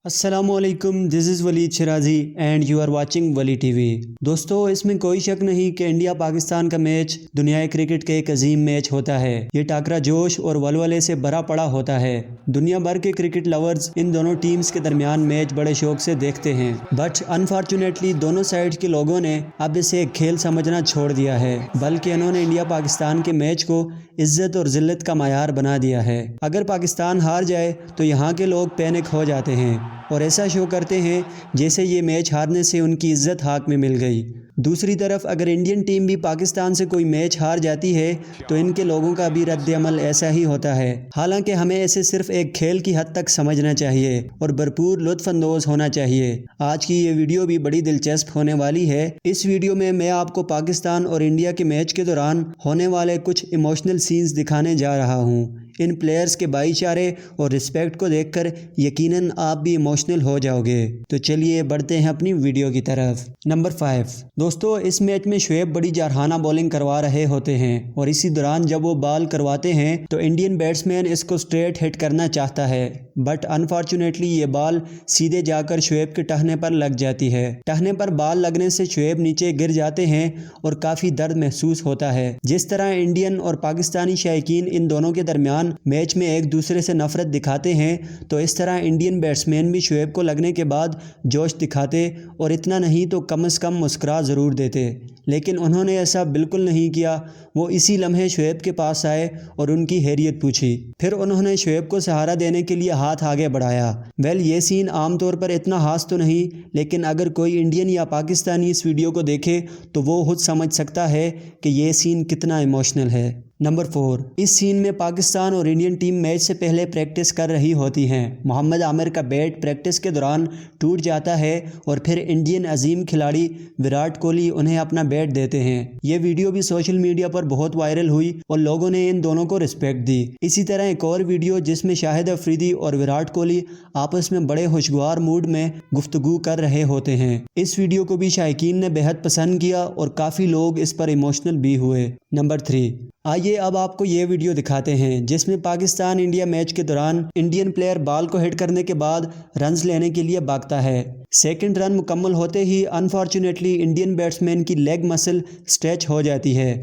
अस्सलामुअलैकुम, this is Waleed Shirazi and you are watching Wali TV. दोस्तों, इसमें कोई शक नहीं कि इंडिया पाकिस्तान का मैच दुनिया क्रिकेट का एक अजीम मैच होता है। ये टाकरा जोश और वलवले से भरा पड़ा होता है। दुनिया भर के क्रिकेट लवर्स इन दोनों टीम्स के दरमियान मैच बड़े शौक से देखते हैं, बट अनफॉर्चुनेटली दोनों साइड के लोगों ने अब इसे एक खेल समझना छोड़ दिया है, बल्कि इन्होंने इंडिया पाकिस्तान के मैच को इज्जत और जिल्लत का मायार बना दिया है। अगर पाकिस्तान हार जाए तो यहाँ के लोग पैनिक हो जाते हैं और ऐसा शो करते हैं जैसे ये मैच हारने से उनकी इज्जत हाथ में मिल गई। दूसरी तरफ अगर इंडियन टीम भी पाकिस्तान से कोई मैच हार जाती है तो इनके लोगों का भी रद्द अमल ऐसा ही होता है। हालांकि हमें इसे सिर्फ एक खेल की हद तक समझना चाहिए और भरपूर लुत्फअंदोज़ होना चाहिए। आज की ये वीडियो भी बड़ी दिलचस्प होने वाली है। इस वीडियो में मैं आपको पाकिस्तान और इंडिया के मैच के दौरान होने वाले कुछ इमोशनल सीन्स दिखाने जा रहा हूँ। इन प्लेयर्स के भाईचारे और रिस्पेक्ट को देखकर यकीनन आप भी इमोशनल हो जाओगे। तो चलिए बढ़ते हैं अपनी वीडियो की तरफ। नंबर 5। दोस्तों, इस मैच में शुएब बड़ी जारहाना बॉलिंग करवा रहे होते हैं और इसी दौरान जब वो बॉल करवाते हैं तो इंडियन बैट्समैन इसको स्ट्रेट हिट करना चाहता है, बट अनफॉर्चुनेटली ये बॉल सीधे जाकर शुएब के टहने पर लग जाती है। टहने पर बॉल लगने से शुएब नीचे गिर जाते हैं और काफ़ी दर्द महसूस होता है। जिस तरह इंडियन और पाकिस्तानी शायकीन इन दोनों के दरमियान मैच में एक दूसरे से नफरत दिखाते हैं, तो इस तरह इंडियन बैट्समैन भी शुएब को लगने के बाद जोश दिखाते और इतना नहीं तो कम से कम मुस्कुरा ज़रूर देते, लेकिन उन्होंने ऐसा बिल्कुल नहीं किया। वो इसी लम्हे शुएब के पास आए और उनकी हैरियत पूछी। फिर उन्होंने शुएब को सहारा देने के लिए हाथ आगे बढ़ाया। ये सीन आमतौर पर इतना खास तो नहीं, लेकिन अगर कोई इंडियन या पाकिस्तानी इस वीडियो को देखे तो वो खुद समझ सकता है कि ये सीन कितना इमोशनल है। नंबर 4। इस सीन में पाकिस्तान और इंडियन टीम मैच से पहले प्रैक्टिस कर रही होती हैं। मोहम्मद आमिर का बैट प्रैक्टिस के दौरान टूट जाता है और फिर इंडियन अजीम खिलाड़ी विराट कोहली उन्हें अपना बैट देते हैं। ये वीडियो भी सोशल मीडिया पर बहुत वायरल हुई और लोगों ने इन दोनों को रिस्पेक्ट दी। इसी तरह एक और वीडियो जिसमें शाहिद अफरीदी और विराट कोहली आपस में बड़े खुशगवार मूड में गुफ्तगू कर रहे होते हैं। इस वीडियो को भी शायकीन ने बेहद पसंद किया और काफ़ी लोग इस पर इमोशनल भी हुए। नंबर 3। आइए अब आपको ये वीडियो दिखाते हैं जिसमें पाकिस्तान इंडिया मैच के दौरान इंडियन प्लेयर बॉल को हिट करने के बाद रन्स लेने के लिए भागता है। सेकंड रन मुकम्मल होते ही अनफॉर्चुनेटली इंडियन बैट्समैन की लेग मसल स्ट्रेच हो जाती है।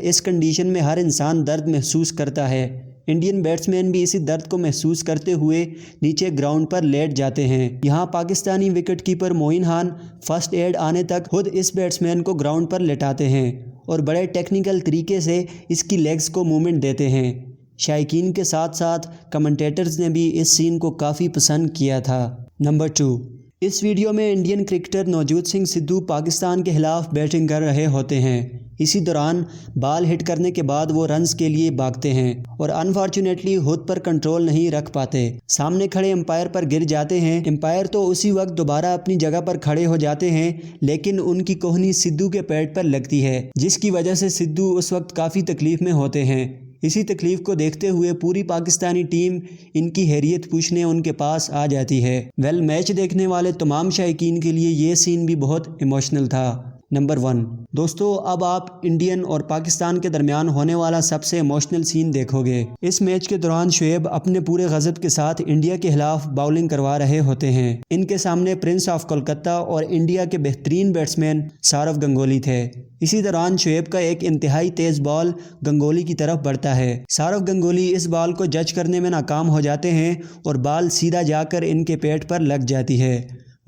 इस कंडीशन में हर इंसान दर्द महसूस करता है। इंडियन बैट्समैन भी इसी दर्द को महसूस करते हुए नीचे ग्राउंड पर लेट जाते हैं। यहाँ Pakistani wicket keeper Moin Khan first aid आने तक खुद इस बैट्समैन को ग्राउंड पर लेटाते हैं और बड़े टेक्निकल तरीके से इसकी लेग्स को मूवमेंट देते हैं। शायकीन के साथ साथ कमेंटेटर्स ने भी इस सीन को काफ़ी पसंद किया था। नंबर 2। इस वीडियो में इंडियन क्रिकेटर नवजोत सिंह सिद्धू पाकिस्तान के खिलाफ बैटिंग कर रहे होते हैं। इसी दौरान बॉल हिट करने के बाद वो रन्स के लिए भागते हैं और अनफॉर्चुनेटली खुद पर कंट्रोल नहीं रख पाते। सामने खड़े एम्पायर पर गिर जाते हैं। एम्पायर तो उसी वक्त दोबारा अपनी जगह पर खड़े हो जाते हैं, लेकिन उनकी कोहनी सिद्धू के पैड पर लगती है, जिसकी वजह से सिद्धू उस वक्त काफ़ी तकलीफ में होते हैं। इसी तकलीफ को देखते हुए पूरी पाकिस्तानी टीम इनकी हैरियत पूछने उनके पास आ जाती है। मैच देखने वाले तमाम शायकीन के लिए ये सीन भी बहुत इमोशनल था। नंबर 1। दोस्तों, अब आप इंडियन और पाकिस्तान के दरमियान होने वाला सबसे इमोशनल सीन देखोगे। इस मैच के दौरान शुएब अपने पूरे गज़ब के साथ इंडिया के खिलाफ बॉलिंग करवा रहे होते हैं। इनके सामने प्रिंस ऑफ कोलकाता और इंडिया के बेहतरीन बैट्समैन सौरव गंगोली थे। इसी दौरान शुएब का एक इंतहाई तेज़ बॉल गंगोली की तरफ बढ़ता है। सौरव गंगोली इस बॉल को जज करने में नाकाम हो जाते हैं और बॉल सीधा जाकर इनके पेट पर लग जाती है।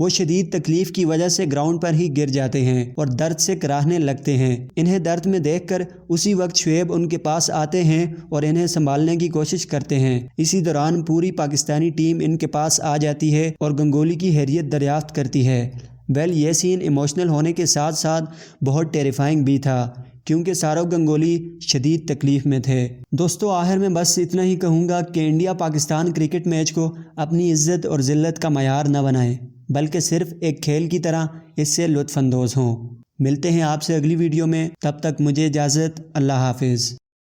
वो शदीद तकलीफ़ की वजह से ग्राउंड पर ही गिर जाते हैं और दर्द से कराहने लगते हैं। इन्हें दर्द में देखकर उसी वक्त शुएब उनके पास आते हैं और इन्हें संभालने की कोशिश करते हैं। इसी दौरान पूरी पाकिस्तानी टीम इनके पास आ जाती है और गंगोली की हैरियत दरियाफ्त करती है। ये सीन इमोशनल होने के साथ साथ बहुत टेरिफाइंग भी था, क्योंकि सौरव गंगोली शदीद तकलीफ़ में थे। दोस्तों, आखिर में बस इतना ही कहूँगा कि इंडिया पाकिस्तान क्रिकेट मैच को अपनी इज़्ज़त और ज़िल्लत का मयार न बनाएं, बल्कि सिर्फ एक खेल की तरह इससे लुत्फ़अंदोज़ हों। मिलते हैं आपसे अगली वीडियो में, तब तक मुझे इजाज़त। अल्लाह हाफिज़।